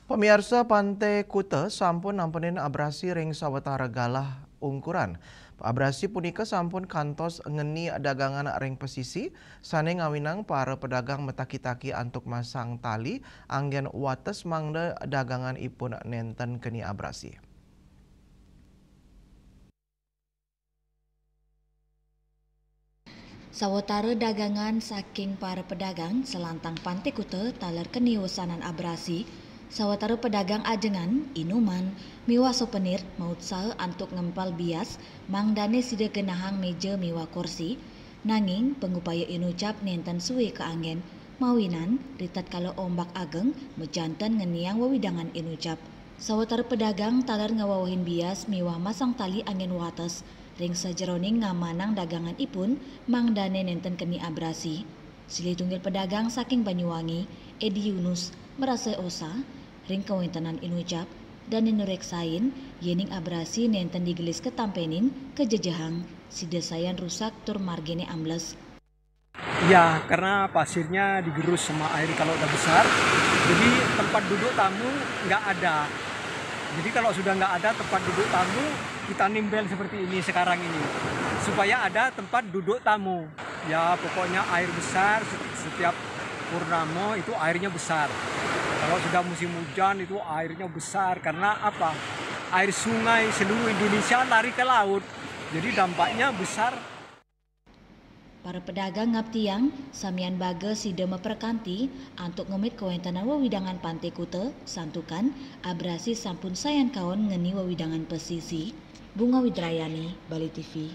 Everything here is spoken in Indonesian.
Pemirsa Pantai Kuta sampun nampenin abrasi ring sawetara galah ungkuran. Abrasi punika sampun kantos ngeni dagangan ring pesisi, sane ngawinang para pedagang metaki-taki antuk masang tali, anggen wates mangda dagangan ipun nenten keni abrasi. Sawetara dagangan saking para pedagang selantang Pantai Kuta taler keniusanan abrasi, sawetara pedagang ajengan, inuman, miwa souvenir maut sae antuk ngempal bias, mangdane sida genahang meja miwa kursi, nanging pengupaya inucap nenten suwe keanggen, mawinan ritat kalau ombak ageng mejanten ngeniang wewidangan inucap. Sawetara pedagang taler ngawawahin bias miwa masang tali angin wates, ring sajeroning ngamanang dagangan ipun mangdane nenten keni abrasi. Silih tunggil pedagang saking Banyuwangi, Edi Yunus merasa osa ring kawintenan inucap dan ninureksain yening abrasi nenten digelis ketampenin kejejahang si desayan rusak tur margene ambles. Ya, karena pasirnya digerus sama air kalau udah besar, jadi tempat duduk tamu nggak ada. Jadi kalau sudah nggak ada tempat duduk tamu, kita nimbel seperti ini sekarang ini, supaya ada tempat duduk tamu. Ya pokoknya air besar, setiap purnama itu airnya besar. Kalau sudah musim hujan itu airnya besar, karena apa? Air sungai seluruh Indonesia lari ke laut, jadi dampaknya besar. Para pedagang ngaptiang samian baga sida meperkanti antuk ngemit kawentanan wewidangan Pantai Kuta santukan abrasi sampun sayan kawan ngeni wewidangan pesisi. Bunga Widrayani, Bali TV.